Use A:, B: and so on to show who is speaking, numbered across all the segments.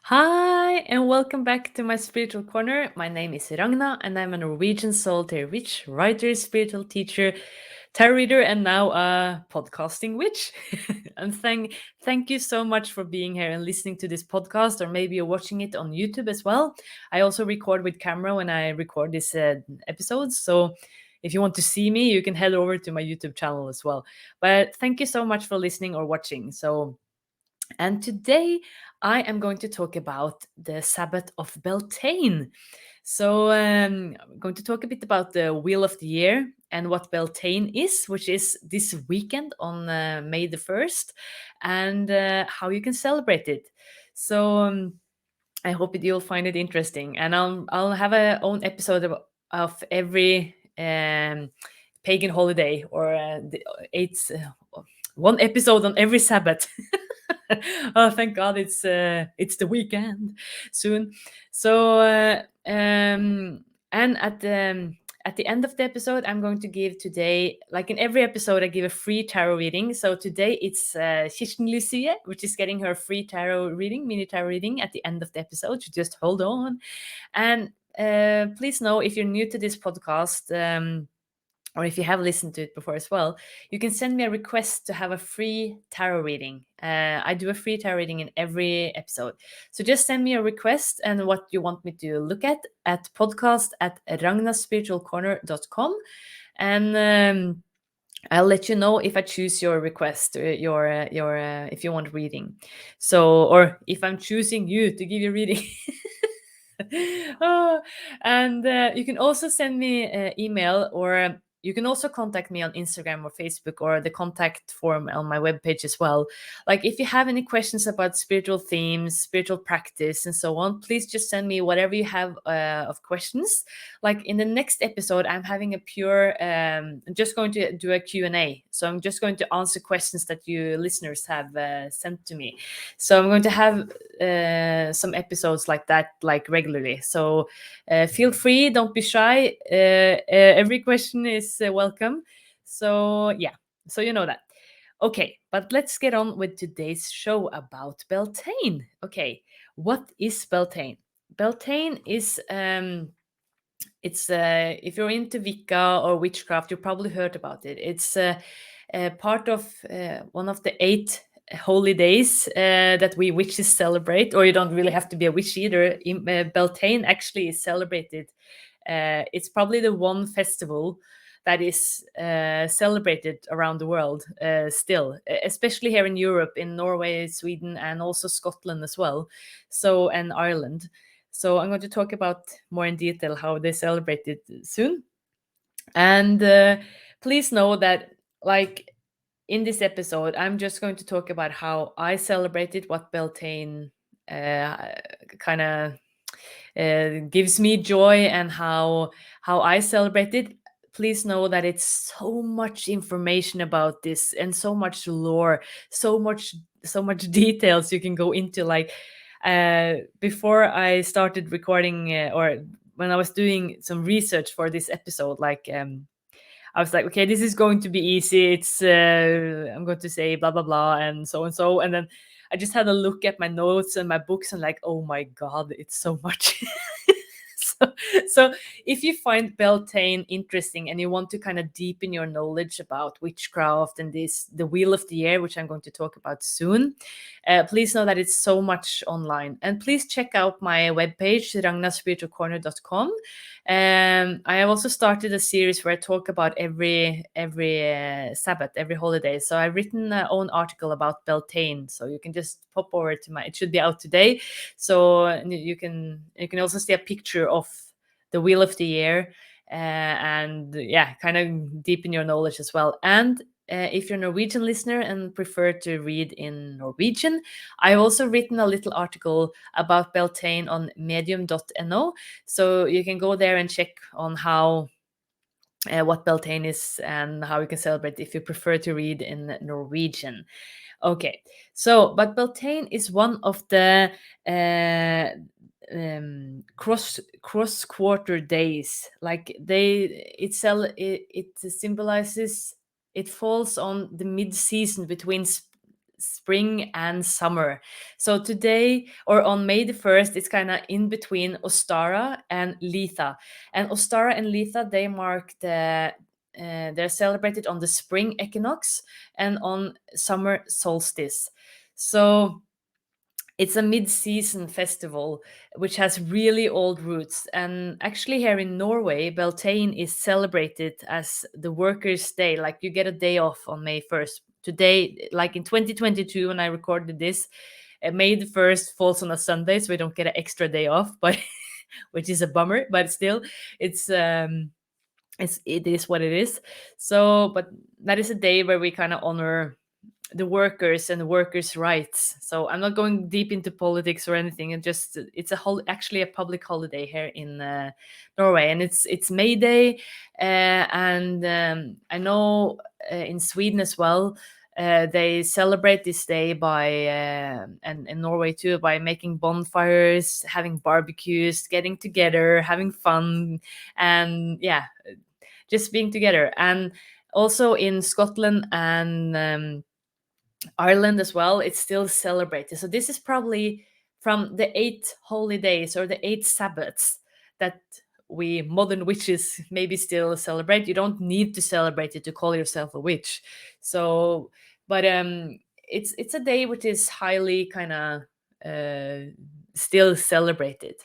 A: Hi, and welcome back to my spiritual corner. My name is Ragna, and I'm a Norwegian solitary witch, writer, spiritual teacher, tarot reader, and now a podcasting witch. and thank you so much for being here and listening to this podcast, or maybe you're watching it on YouTube as well. I also record with camera when I record these episodes, so if you want to see me, you can head over to my YouTube channel as well. But thank you so much for listening or watching. And today I am going to talk about the Sabbath of Beltane. I'm going to talk a bit about the Wheel of the Year and what Beltane is, which is this weekend on May the 1st, and how you can celebrate it. I hope that you'll find it interesting. And I'll have a own episode of every pagan holiday or one episode on every Sabbath. Oh, thank God it's the weekend soon. So and at the end of the episode, I'm going to give today, like in every episode, I give a free tarot reading. So today it's Kirsten Lucie, which is getting her free tarot reading, mini tarot reading at the end of the episode. So just hold on. And please know if you're new to this podcast, or if you have listened to it before as well, you can send me a request to have a free tarot reading. I do a free tarot reading in every episode. So just send me a request and what you want me to look at podcast@ragnaspiritualcorner.com. And I'll let you know if I choose your request, if you want reading. Or if I'm choosing you to give you reading. Oh, and you can also send me an email, or you can also contact me on Instagram or Facebook or the contact form on my webpage as well. Like if you have any questions about spiritual themes, spiritual practice, and so on, please just send me whatever you have of questions. Like in the next episode, I'm having a I'm just going to do a Q&A. So I'm just going to answer questions that you listeners have sent to me. So I'm going to have some episodes like that, like regularly. So feel free, don't be shy. Every question is welcome. So yeah, so you know that. Okay, but let's get on with today's show about Beltane. Okay, what is Beltane? Beltane is it's if you're into Wicca or witchcraft, you probably heard about it. It's part of one of the 8 holy days that we witches celebrate, or you don't really have to be a witch either. Beltane actually is celebrated. It's probably the one festival that is celebrated around the world still, especially here in Europe, in Norway, Sweden, and also Scotland as well. And Ireland. So I'm going to talk about more in detail how they celebrate it soon. And please know that, like in this episode, I'm just going to talk about how I celebrated, what Beltane kind of gives me joy, and how I celebrate it. Please know that it's so much information about this and so much lore, so much details you can go into. Like before I started recording, or when I was doing some research for this episode, I was like, okay, this is going to be easy. I'm going to say blah blah blah and so and so, and then I just had a look at my notes and my books and like, oh my god, it's so much. so, so if you find Beltane interesting and you want to kind of deepen your knowledge about witchcraft and the Wheel of the Year, which I'm going to talk about soon, please know that it's so much online. And please check out my webpage, ragnaspiritualcorner.com. I have also started a series where I talk about every Sabbath, every holiday. So I've written an own article about Beltane, so you can just pop over to my. It should be out today, so you can also see a picture of the Wheel of the Year, and yeah, kind of deepen your knowledge as well. And if you're a Norwegian listener and prefer to read in Norwegian, I've also written a little article about Beltane on medium.no. So you can go there and check on what Beltane is and how you can celebrate if you prefer to read in Norwegian. Okay, but Beltane is one of the cross quarter days. Like it symbolizes, it falls on the mid season between spring and summer. So today, or on May the 1st, it's kind of in between Ostara and Litha. And Ostara and Litha, they mark they're celebrated on the spring equinox and on summer solstice. So it's a mid-season festival which has really old roots. And actually, here in Norway, Beltane is celebrated as the workers' day. Like you get a day off on May 1st. Today, like in 2022, when I recorded this, May the 1st falls on a Sunday, so we don't get an extra day off, but which is a bummer. But still, it's it is what it is. So, but that is a day where we kind of honor the workers and the workers' rights. So I'm not going deep into politics or anything. It just it's actually a public holiday here in Norway, and it's May Day, and I know in Sweden as well. They celebrate this day by and in Norway too, by making bonfires, having barbecues, getting together, having fun, and yeah, just being together. And also in Scotland and Ireland as well, it's still celebrated. So this is probably from the 8 holidays or the 8 Sabbats that we modern witches maybe still celebrate. You don't need to celebrate it to call yourself a witch. So, but it's a day which is highly kind of still celebrated.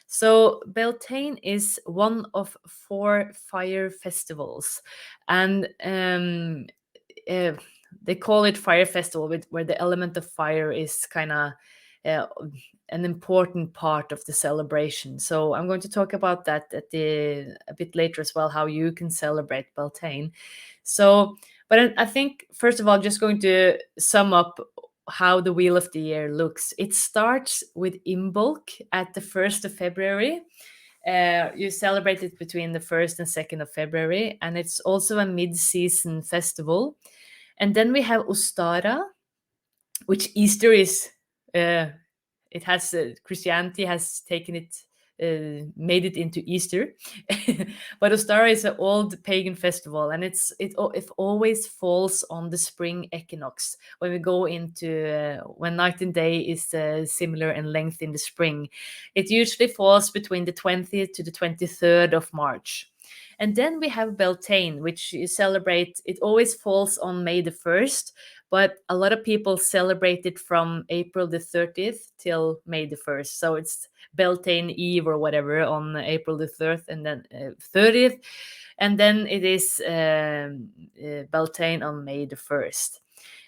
A: So Beltane is one of 4 fire festivals, and uh, they call it fire festival, where the element of fire is kind of uh, an important part of the celebration. So I'm going to talk about that a bit later as well, how you can celebrate Beltane. So, but I think first of all, just going to sum up how the wheel of the year looks. It starts with Imbolc at the 1st of February. You celebrate it between the 1st and 2nd of February, and it's also a mid-season festival. And then we have Ostara, which Easter is. It has Christianity has taken it, made it into Easter, but Ostara is an old pagan festival, and it always falls on the spring equinox when we go into when night and day is similar in length in the spring. It usually falls between the 20th to the 23rd of March. And then we have Beltane, which you celebrate. It always falls on May the 1st, but a lot of people celebrate it from April the 30th till May the 1st. So it's Beltane Eve or whatever on April the 3rd and then 30th. And then it is Beltane on May the 1st.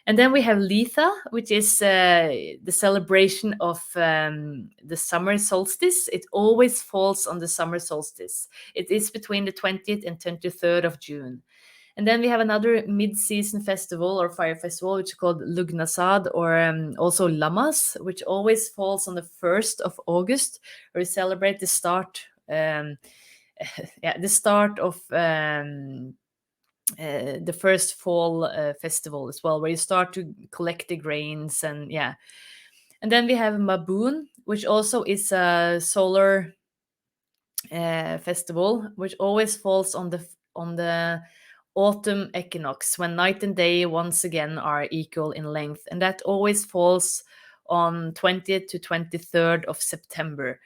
A: And then we have Litha, which is the celebration of the summer solstice. It always falls on the summer solstice. It is between the 20th and 23rd of June. And then we have another mid-season festival or fire festival, which is called Lugnasad, or also Lamas, which always falls on the 1st of August, where we celebrate the start, the start of the first fall festival as well, where you start to collect the grains, and yeah. And then we have Maboon, which also is a solar festival, which always falls on the autumn equinox, when night and day once again are equal in length, and that always falls on 20th to 23rd of September.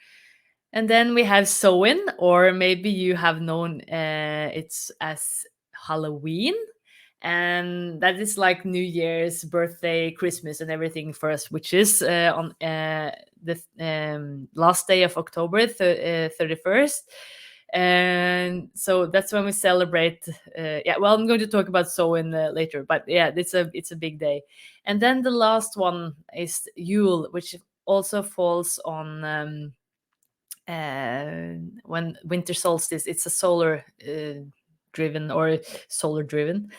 A: And then we have Samhain, or maybe you have known it's as Halloween, and that is like New Year's, birthday, Christmas, and everything for us, which is on the last day of October, 31st. And so that's when we celebrate. Yeah, well, I'm going to talk about Samhain later, but yeah, it's a big day. And then the last one is Yule, which also falls on when winter solstice. It's a solar driven or solar driven.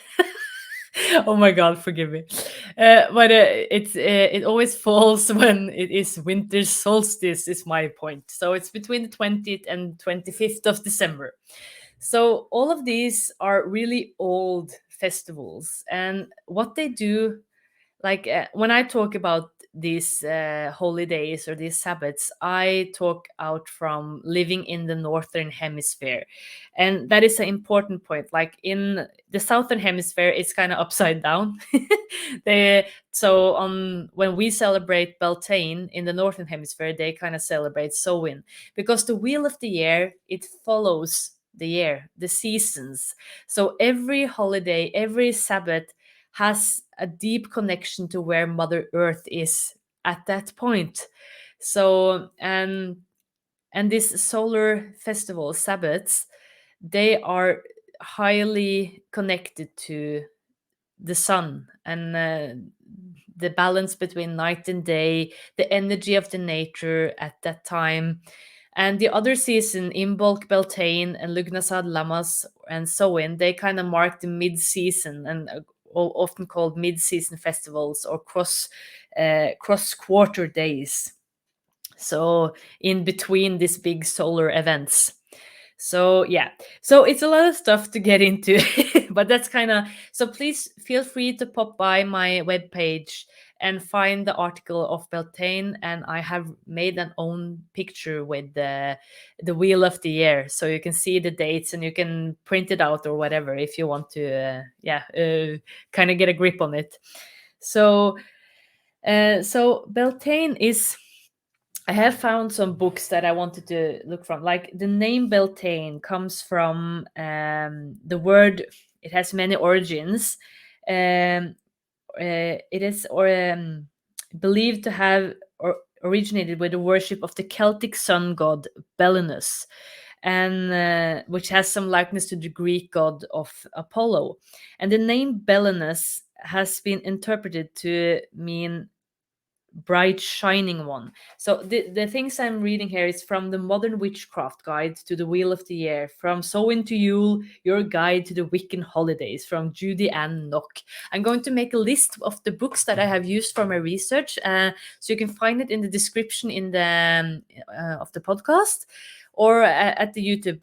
A: Oh my god, forgive me. But it always falls when it is winter solstice, is my point. So it's between the 20th and 25th of December. So all of these are really old festivals, and what they do, like when I talk about these holidays or these sabbats, I talk out from living in the northern hemisphere, and that is an important point. Like in the southern hemisphere, it's kind of upside down. So on when we celebrate Beltane in the northern hemisphere, they kind of celebrate Samhain, because the wheel of the year, it follows the year, the seasons. So every holiday, every Sabbath has a deep connection to where Mother Earth is at that point. So and these solar festival Sabbats, they are highly connected to the sun and the balance between night and day, the energy of the nature at that time. And the other season, Imbolc, Beltane, and Lugnasad, Lamas, and Samhain, they kind of mark the mid-season, and often called mid-season festivals or cross quarter days. So in between these big solar events. So yeah, so it's a lot of stuff to get into, but that's kind of, so please feel free to pop by my webpage and find the article of Beltane, and I have made an own picture with the wheel of the year, so you can see the dates and you can print it out or whatever if you want to, kind of get a grip on it. So so Beltane is, I have found some books that I wanted to look from. Like the name Beltane comes from the word. It has many origins. Um, it is believed to have originated with the worship of the Celtic sun god Belinus, and which has some likeness to the Greek god of Apollo. And the name Belinus has been interpreted to mean bright shining one. So the things I'm reading here is from the Modern Witchcraft Guide to the Wheel of the Year, from Samhain to Yule, Your Guide to the Wiccan Holidays, from Judy Ann Nock. I'm going to make a list of the books that I have used for my research, so you can find it in the description in the of the podcast, or at the YouTube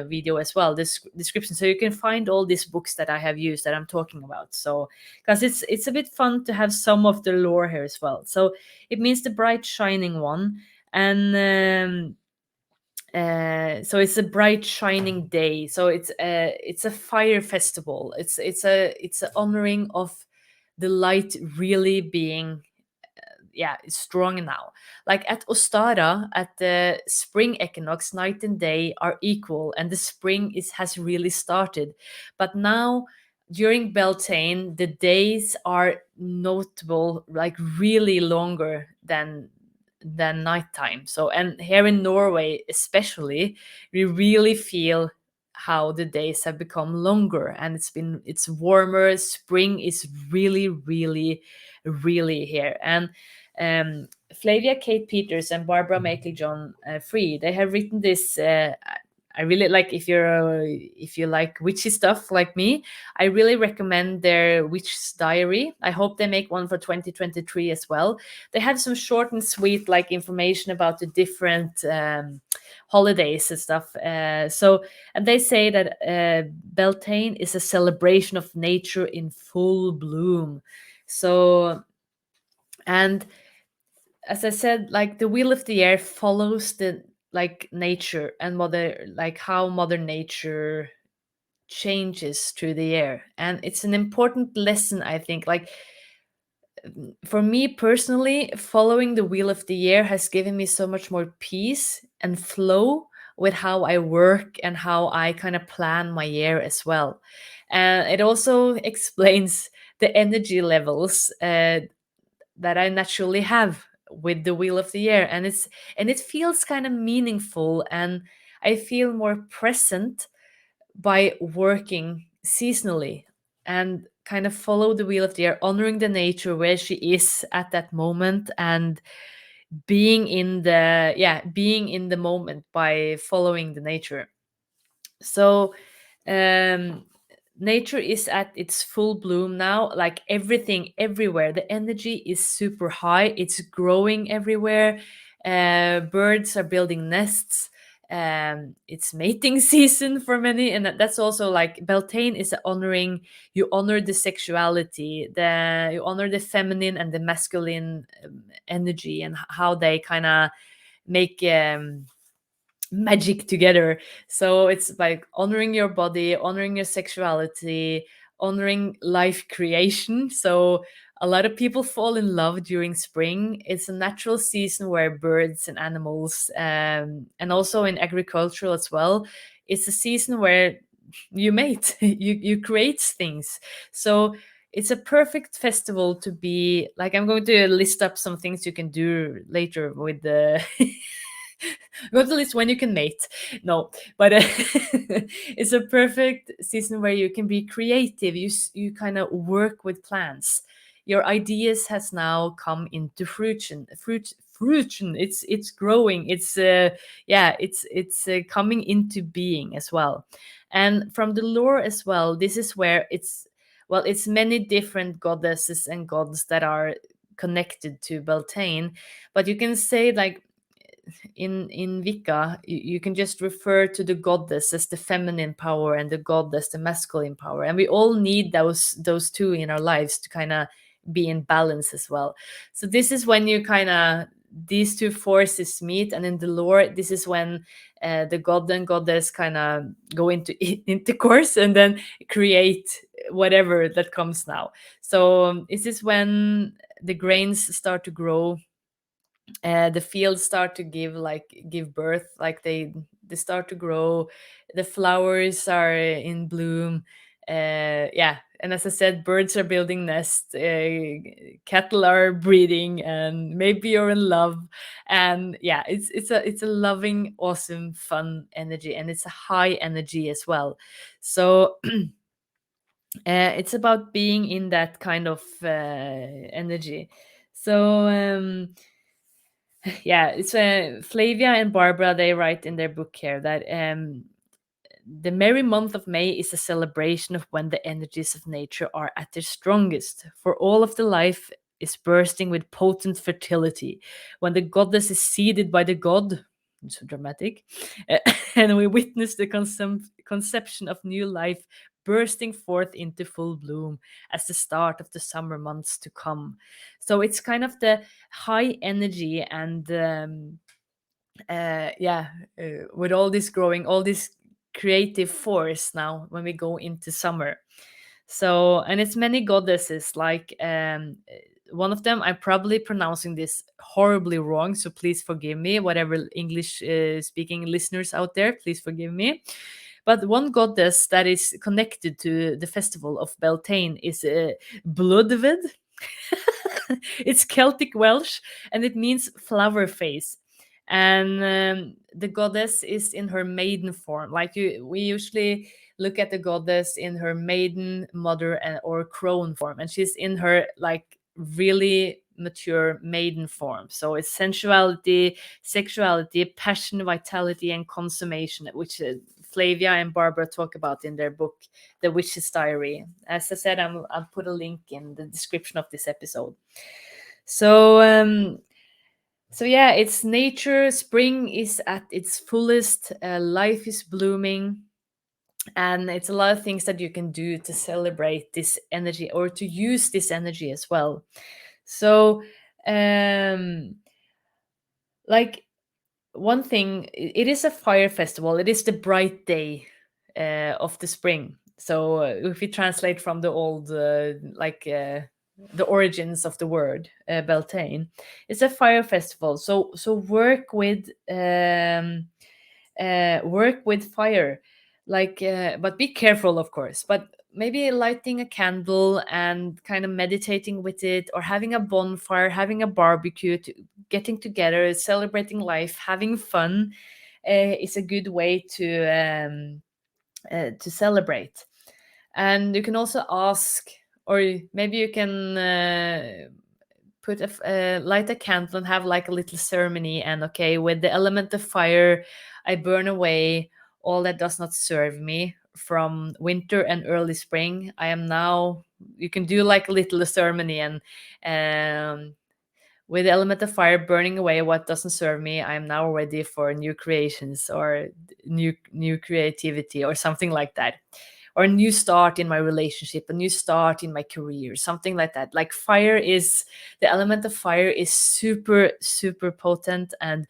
A: video as well, this description, so you can find all these books that I have used that I'm talking about. So because it's a bit fun to have some of the lore here as well. So it means the bright shining one, and so it's a bright shining day. So it's a fire festival. It's a honoring of the light really being, yeah, it's strong now. Like at Ostara, at the spring equinox, night and day are equal, and the spring has really started. But now, during Beltane, the days are notable, like really longer than nighttime. So, and here in Norway, especially, we really feel how the days have become longer, and it's warmer. Spring is really, really, really here. And Flavia Kate Peters and Barbara Makeley John Free, they have written this. I really like, if you like witchy stuff like me, I really recommend their Witch's Diary. I hope they make one for 2023 as well. They have some short and sweet like information about the different holidays and stuff. So, and they say that Beltane is a celebration of nature in full bloom. So, and as I said, like the wheel of the year follows the like nature and how mother nature changes through the year. And it's an important lesson, I think. Like for me personally, following the wheel of the year has given me so much more peace and flow with how I work and how I kind of plan my year as well. And it also explains the energy levels that I naturally have with the wheel of the year, and it feels kind of meaningful, and I feel more present by working seasonally and kind of follow the wheel of the year, honoring the nature where she is at that moment, and being in the moment by following the nature. So um nature is at its full bloom now, like everything everywhere, the energy is super high, it's growing everywhere. Birds are building nests, It's mating season for many, and that's also like Beltane is honoring. You honor the sexuality, you honor the feminine and the masculine energy, and how they kind of make magic together. So it's like honoring your body, honoring your sexuality, honoring life creation. So a lot of people fall in love during spring. It's a natural season where birds and animals, and also in agricultural as well, it's a season where you mate, you create things. So it's a perfect festival to be like. I'm going to list up some things you can do later with the go to the list when you can mate. No, but it's a perfect season where you can be creative. You kind of work with plants. Your ideas has now come into fruition. It's growing. It's coming into being as well. And from the lore as well, this is where it's many different goddesses and gods that are connected to Beltane, but you can say like in Wicca, you can just refer to the goddess as the feminine power and the god as the masculine power, and we all need those two in our lives to kind of be in balance as well. So this is when you kind of these two forces meet, and in the lore, this is when the god and goddess kind of go into intercourse and then create whatever that comes now. So this is when the grains start to grow, the fields start to give birth, like they start to grow, the flowers are in bloom. Yeah, and as I said, birds are building nests, cattle are breeding, and maybe you're in love. And yeah, it's a loving, awesome, fun energy, and it's a high energy as well. So it's about being in that kind of energy. So yeah, it's Flavia and Barbara, they write in their book here that the merry month of May is a celebration of when the energies of nature are at their strongest, for all of the life is bursting with potent fertility. When the goddess is seeded by the god, so dramatic, and we witness the conception of new life bursting forth into full bloom as the start of the summer months to come. So it's kind of the high energy and yeah, with all this growing, all this creative force now when we go into summer. So, and it's many goddesses, like one of them, I'm probably pronouncing this horribly wrong, so please forgive me, whatever English speaking listeners out there, please forgive me. But one goddess that is connected to the festival of Beltane is Blodved. It's Celtic Welsh, and it means flower face. And the goddess is in her maiden form. Like we usually look at the goddess in her maiden, mother, or crone form, and she's in her like really mature maiden form. So it's sensuality, sexuality, passion, vitality, and consummation, which Flavia and Barbara talk about in their book, The Witch's Diary. As I said, I'll put a link in the description of this episode. So yeah, it's nature. Spring is at its fullest. Life is blooming, and it's a lot of things that you can do to celebrate this energy or to use this energy as well. So, like one thing, it is a fire festival. It is the bright day of the spring. So if we translate from the old the origins of the word Beltane, it's a fire festival. So work with fire, like but be careful, of course. But maybe lighting a candle and kind of meditating with it, or having a bonfire, having a barbecue, getting together, celebrating life, having fun, is a good way to celebrate. And you can also ask, or maybe you can light a candle and have like a little ceremony, and okay, with the element of fire, I burn away all that does not serve me from winter and early spring. I am now, you can do like a little ceremony, and um with the element of fire burning away what doesn't serve me, I am now ready for new creations or new creativity or something like that. Or a new start in my relationship, a new start in my career, something like that. Like the element of fire is super, super potent, and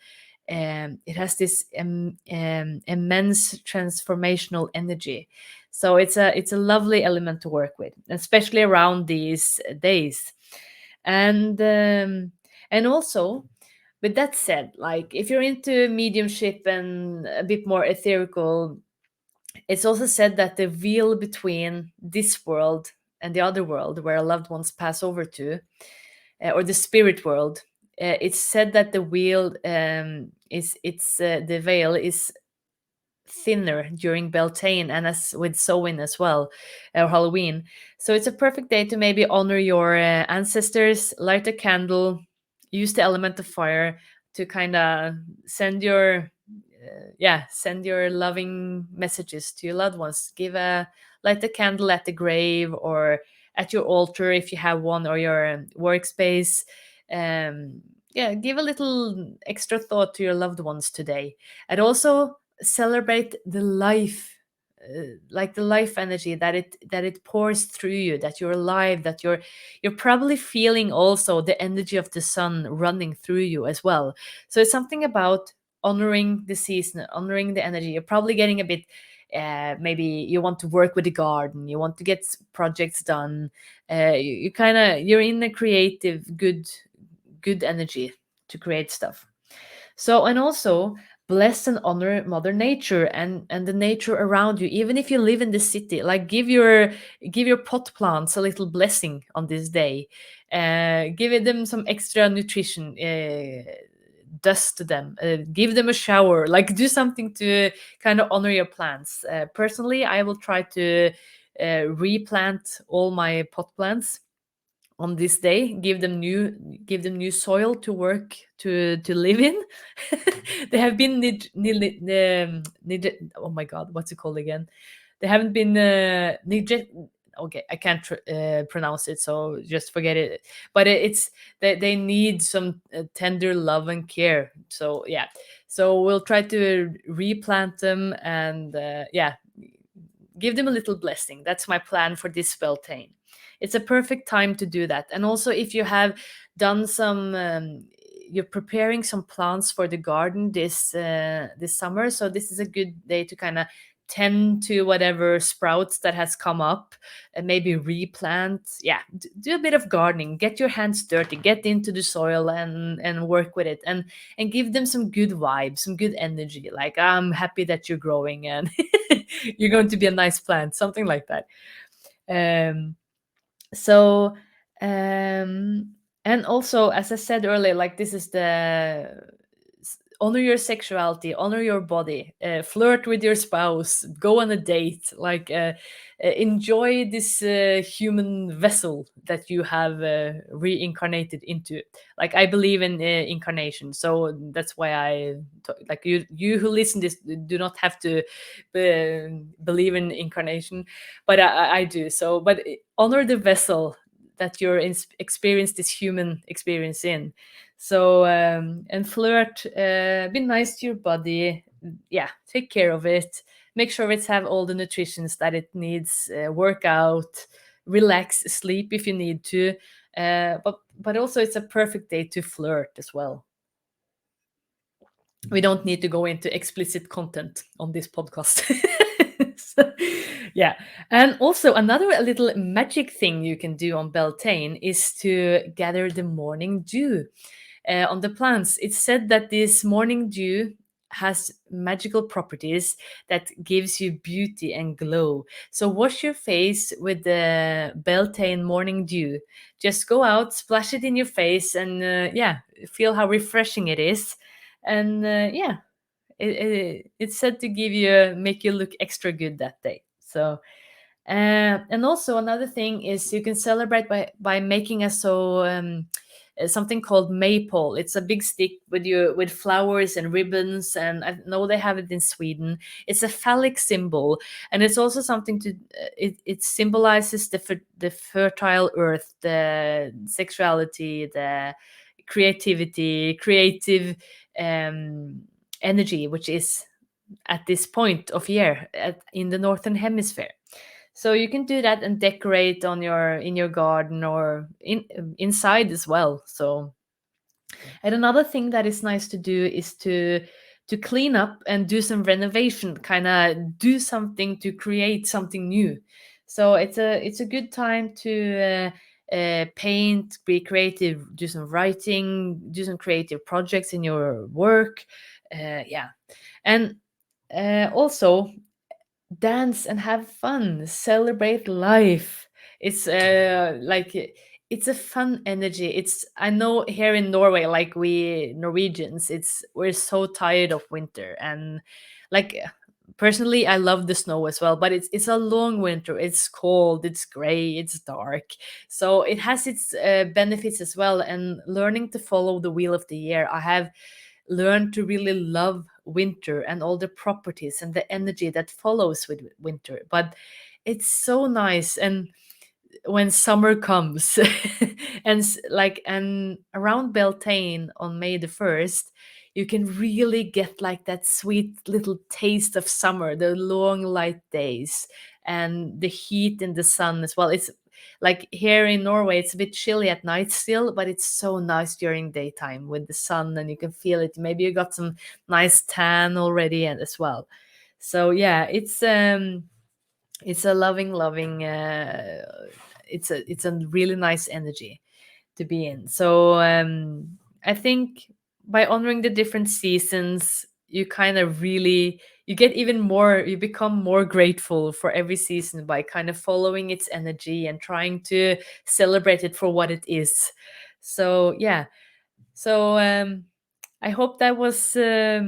A: it has this immense transformational energy. So it's a lovely element to work with, especially around these days. And also, with that said, like if you're into mediumship and a bit more etherical, it's also said that the veil between this world and the other world where our loved ones pass over to, or the spirit world, it's said that the veil the veil is thinner during Beltane and as with Samhain as well, or Halloween. So it's a perfect day to maybe honor your ancestors, light a candle, use the element of fire to kind of send your send your loving messages to your loved ones. Light a candle at the grave or at your altar if you have one, or your workspace. Give a little extra thought to your loved ones today, and also celebrate the life, like the life energy that it pours through you, that you're alive, that you're probably feeling also the energy of the sun running through you as well. So it's something about honoring the season, honoring the energy. You're probably getting a bit, maybe you want to work with the garden, you want to get projects done. You're in a creative, good energy to create stuff. So, and also bless and honor Mother Nature and the nature around you. Even if you live in the city, like give your pot plants a little blessing on this day. Give them some extra nutrition. Dust them. Give them a shower. Like do something to kind of honor your plants. Personally, I will try to replant all my pot plants on this day, give them new soil to work to live in. They have been oh my god, what's it called again? They haven't been okay, I can't pronounce it, so just forget it. But they need some tender love and care. So yeah, so we'll try to replant them and give them a little blessing. That's my plan for this Beltane. It's a perfect time to do that. And also, if you have done you're preparing some plants for the garden this summer, so this is a good day to kind of tend to whatever sprouts that has come up and maybe replant. Yeah, do a bit of gardening, get your hands dirty, get into the soil and work with it, and give them some good vibes, some good energy, like I'm happy that you're growing and you're going to be a nice plant, something like that. um so and also, as I said earlier, like this is honor your sexuality, honor your body, flirt with your spouse, go on a date, like enjoy this human vessel that you have reincarnated into. Like I believe in incarnation, so that's why like you who listen this do not have to believe in incarnation, but I do. So but honor the vessel that you're experience this human experience in. So and flirt, be nice to your body. Yeah, take care of it. Make sure it's have all the nutritions that it needs. Work out, relax, sleep if you need to. But also it's a perfect day to flirt as well. We don't need to go into explicit content on this podcast. So, yeah. And also another little magic thing you can do on Beltane is to gather the morning dew on the plants. It's said that this morning dew has magical properties that gives you beauty and glow. So wash your face with the Beltane morning dew. Just go out, splash it in your face, and feel how refreshing it is. And it's said to make you look extra good that day. So and also another thing is you can celebrate by making something called maypole. It's a big stick with flowers and ribbons, and I know they have it in Sweden. It's a phallic symbol, and it's also something to it symbolizes the fertile earth, the sexuality, the creativity, creative um, energy, which is at this point of year in the northern hemisphere. So you can do that and decorate on your in your garden or inside as well. So, and another thing that is nice to do is to clean up and do some renovation, kind of do something to create something new. So it's a good time to paint, be creative, do some writing, do some creative projects in your work. Yeah, and also dance and have fun, celebrate life. It's it's a fun energy. It's, I know here in Norway, like we Norwegians, it's we're so tired of winter. And like personally I love the snow as well, but it's a long winter. It's cold, it's gray, it's dark. So it has its benefits as well. And learning to follow the wheel of the year, I have learn to really love winter and all the properties and the energy that follows with winter. But it's so nice. And when summer comes and and around Beltane on May the 1st, you can really get like that sweet little taste of summer, the long light days and the heat in the sun as well. It's like here in Norway, it's a bit chilly at night still, but it's so nice during daytime with the sun and you can feel it. Maybe you got some nice tan already and as well. So yeah, it's a loving it's a really nice energy to be in. So I think by honoring the different seasons, you kind of really, you get even more, you become more grateful for every season by kind of following its energy and trying to celebrate it for what it is. So yeah, so I hope that was uh,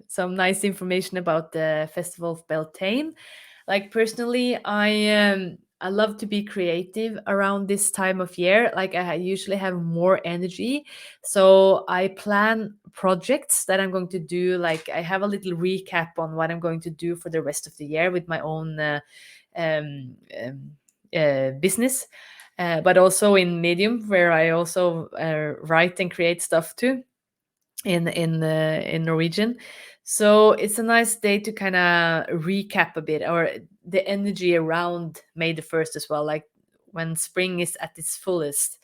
A: some nice information about the Festival of Beltane. Like personally, I love to be creative around this time of year. Like I usually have more energy, so I plan projects that I'm going to do. Like I have a little recap on what I'm going to do for the rest of the year with my own um, um, business, but also in Medium, where I also write and create stuff too in Norwegian. So it's a nice day to kind of recap a bit, or the energy around May the 1st as well, like when spring is at its fullest.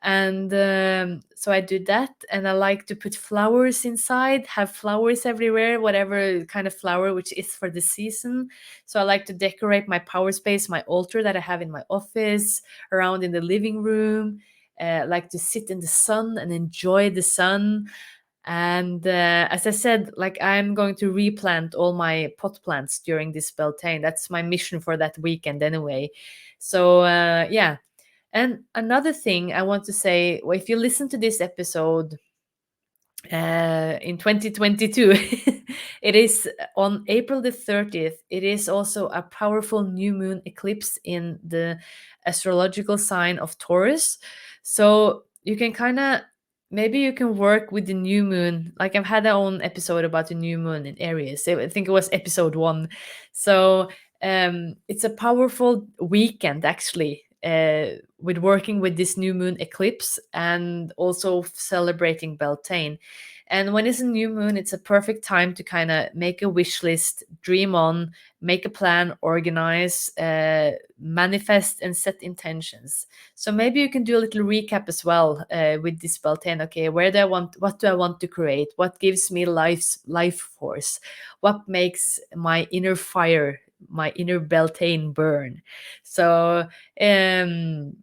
A: And so I do that, and I like to put flowers inside, have flowers everywhere, whatever kind of flower which is for the season. So I like to decorate my power space, my altar that I have in my office, around in the living room. Like to sit in the sun and enjoy the sun. And as I said, like I'm going to replant all my pot plants during this Beltane. That's my mission for that weekend anyway. So yeah. And another thing I want to say, well, if you listen to this episode in 2022, it is on April the 30th. It is also a powerful new moon eclipse in the astrological sign of Taurus. So you can kind of, maybe you can work with the new moon. Like I've had our own episode about the new moon in Aries. I think it was episode 1. So it's a powerful weekend actually, with working with this new moon eclipse and also celebrating Beltane. And when it's a new moon, it's a perfect time to kind of make a wish list, dream on, make a plan, organize, manifest, and set intentions. So maybe you can do a little recap as well with this Beltane. Okay, where do I want? What do I want to create? What gives me life force? What makes my inner fire, my inner Beltane burn? So um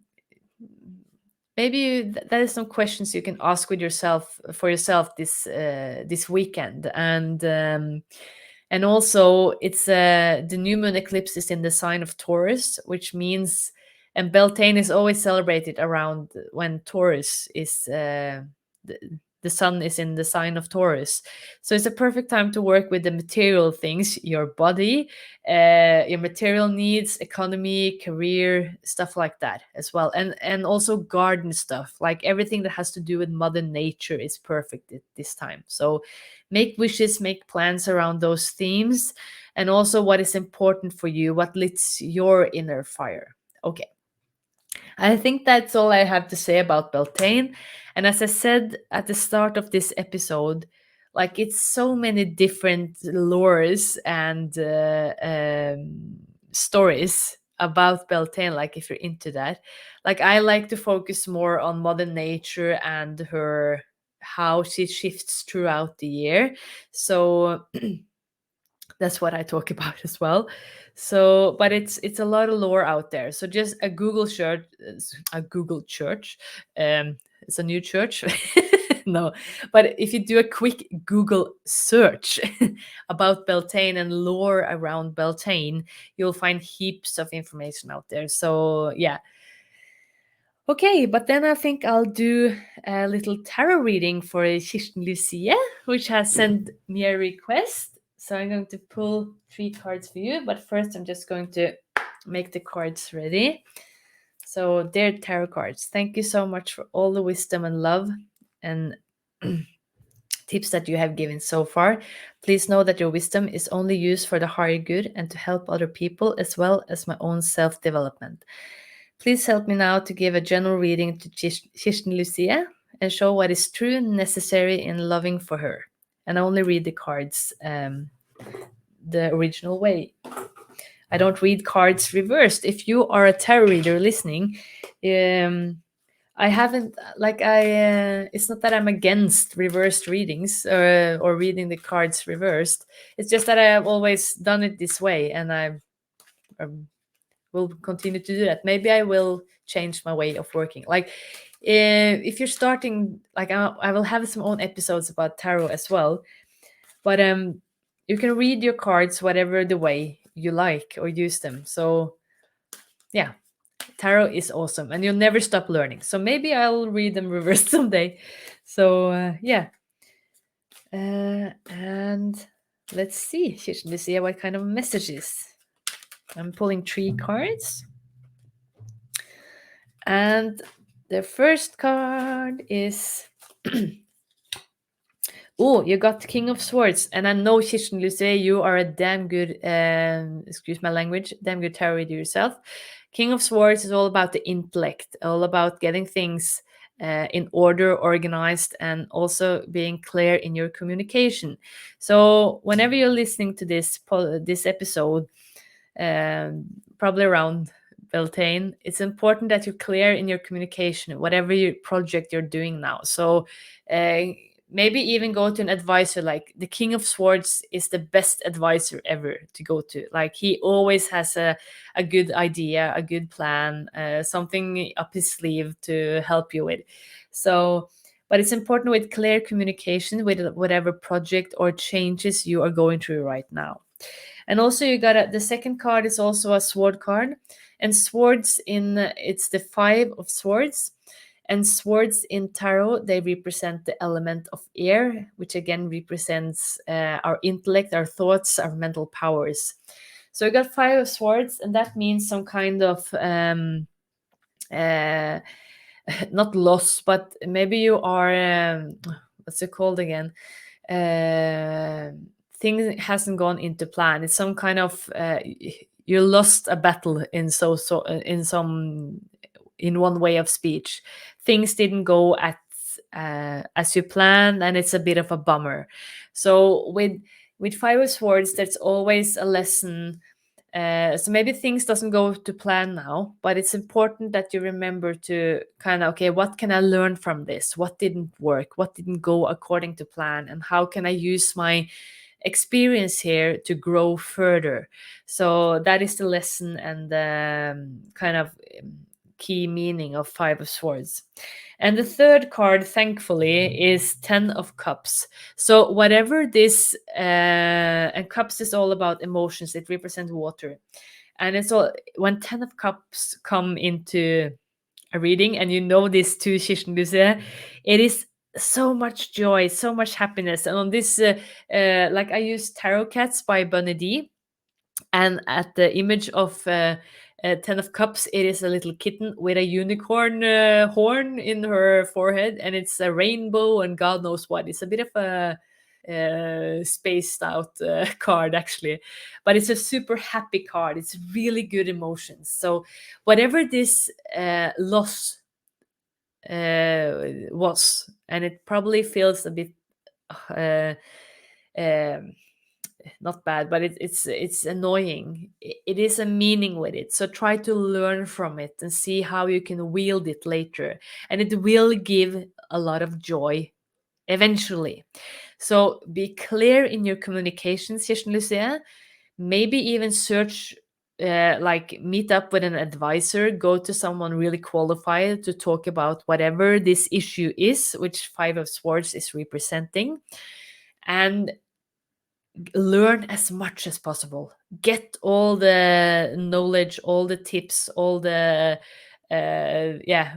A: maybe that is some questions you can ask with yourself for yourself this weekend. And also it's the new moon eclipse is in the sign of Taurus, which means, and Beltane is always celebrated around when Taurus is the, the sun is in the sign of Taurus. So it's a perfect time to work with the material things, your body, your material needs, economy, career, stuff like that as well. And also garden stuff, like everything that has to do with mother nature is perfect at this time. So make wishes, make plans around those themes, and also what is important for you, what lights your inner fire. Okay, I think that's all I have to say about Beltane. And as I said at the start of this episode, like it's so many different lores and stories about Beltane. Like if you're into that, like I like to focus more on Mother Nature and her how she shifts throughout the year. So that's what I talk about as well. So, but it's a lot of lore out there. So just a Google church. It's a new church. No, but if you do a quick Google search about Beltane and lore around Beltane, you'll find heaps of information out there. So yeah. Okay, but then I think I'll do a little tarot reading for Kirsten Lucia, which has sent me a request. So I'm going to pull 3 cards for you, but first I'm just going to make the cards ready. So, dear tarot cards, thank you so much for all the wisdom and love and tips that you have given so far. Please know that your wisdom is only used for the higher good and to help other people as well as my own self development. Please help me now to give a general reading to Kirsten Lucia and show what is true and necessary in loving for her. And I only read the cards the original way. I don't read cards reversed. If you are a tarot reader listening, I haven't like I. It's not that I'm against reversed readings or reading the cards reversed. It's just that I have always done it this way, and I will continue to do that. Maybe I will change my way of working. Like if you're starting, like I will have some own episodes about tarot as well. But you can read your cards whatever the way you like or use them. So yeah, tarot is awesome, and you'll never stop learning. So maybe I'll read them reversed someday. So yeah, and let's see. Let's see what kind of messages. I'm pulling 3 cards. And the first card is oh, you got King of Swords, and I know Kirsten Luce, you are a damn good, excuse my language, damn good tarot reader yourself. King of Swords is all about the intellect, all about getting things in order, organized, and also being clear in your communication. So whenever you're listening to this episode, probably around Beltane, it's important that you're clear in your communication, whatever your project you're doing now. So maybe even go to an advisor. Like the King of Swords is the best advisor ever to go to. Like he always has a good idea, a good plan, something up his sleeve to help you with. So but it's important with clear communication with whatever project or changes you are going through right now. And also you got the second card is also a sword card, and swords in it's the 5 of swords, and swords in tarot they represent the element of air, which again represents our intellect, our thoughts, our mental powers. So you got 5 of swords, and that means some kind of uh, not loss, but maybe you are what's it called again? Uh, things hasn't gone into plan. It's some kind of you lost a battle in in some in one way of speech. Things didn't go at as you planned, and it's a bit of a bummer. So with 5 of swords, there's always a lesson. So maybe things doesn't go to plan now, but it's important that you remember to kind of, okay, what can I learn from this? What didn't work? What didn't go according to plan? And how can I use my experience here to grow further? So that is the lesson and the kind of key meaning of 5 of swords. And the third card, thankfully, is 10 of cups. So whatever this and cups is all about emotions, it represents water. And it's all when 10 of cups come into a reading, and you know this too, Kirsten Luce, it is so much joy, so much happiness. And on this like I use Tarot Cats by Bunny D, and at the image of 10 of cups, it is a little kitten with a unicorn horn in her forehead, and it's a rainbow and god knows what. It's a bit of a spaced out card actually, but it's a super happy card. It's really good emotions. So whatever this loss was, and it probably feels a bit uh, um, not bad, but it's annoying. It is a meaning with it. So try to learn from it and see how you can wield it later, and it will give a lot of joy eventually. So be clear in your communications, Kirsten Lucia. Maybe even search, like meet up with an advisor, go to someone really qualified to talk about whatever this issue is, which Five of Swords is representing, and learn as much as possible. Get all the knowledge, all the tips, all the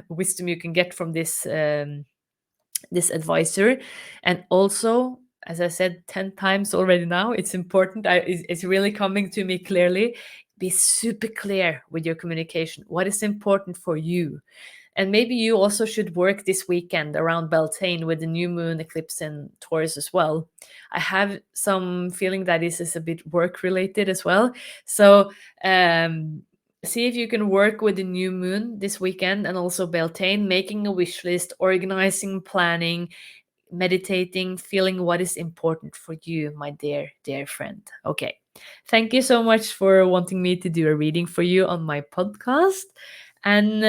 A: wisdom you can get from this advisor. And also, as I said 10 times already now, it's important. It's really coming to me clearly. Be super clear with your communication. What is important for you? And maybe you also should work this weekend around Beltane with the new moon eclipse in Taurus as well. I have some feeling that this is a bit work related as well. So see if you can work with the new moon this weekend and also Beltane, making a wish list, organizing, planning, meditating, feeling what is important for you, my dear, dear friend. Okay. Thank you so much for wanting me to do a reading for you on my podcast. And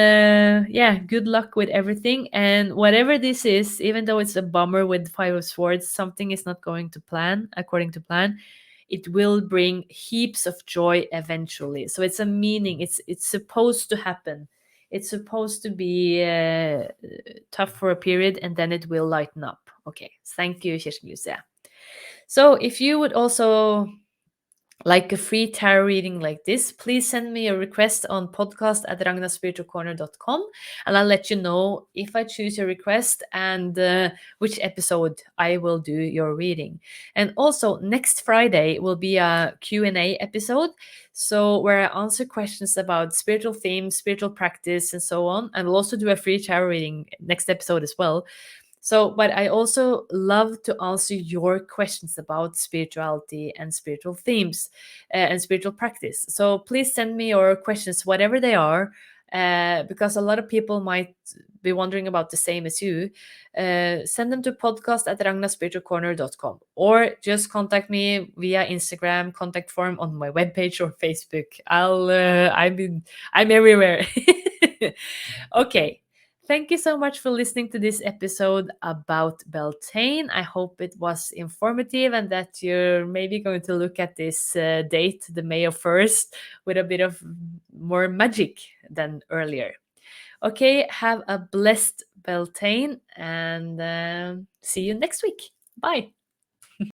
A: good luck with everything. And whatever this is, even though it's a bummer with Five of Swords, something is not going to plan according to plan. It will bring heaps of joy eventually. So it's a meaning. It's supposed to happen. It's supposed to be tough for a period, and then it will lighten up. Okay. Thank you, Kirsten Lucia. So if you would also like a free tarot reading like this, please send me a request on podcast@ragnaspiritualcorner.com, and I'll let you know if I choose your request and which episode I will do your reading. And also next Friday will be a Q&A episode, so where I answer questions about spiritual themes, spiritual practice, and so on. And we'll also do a free tarot reading next episode as well. So, but I also love to answer your questions about spirituality and spiritual themes and spiritual practice. So please send me your questions, whatever they are, because a lot of people might be wondering about the same as you. Send them to podcast@ragnaspiritualcorner.com, or just contact me via Instagram contact form on my webpage or Facebook. I'm everywhere. Okay. Thank you so much for listening to this episode about Beltane. I hope it was informative and that you're maybe going to look at this date, the May of 1st, with a bit of more magic than earlier. Okay, have a blessed Beltane and see you next week. Bye.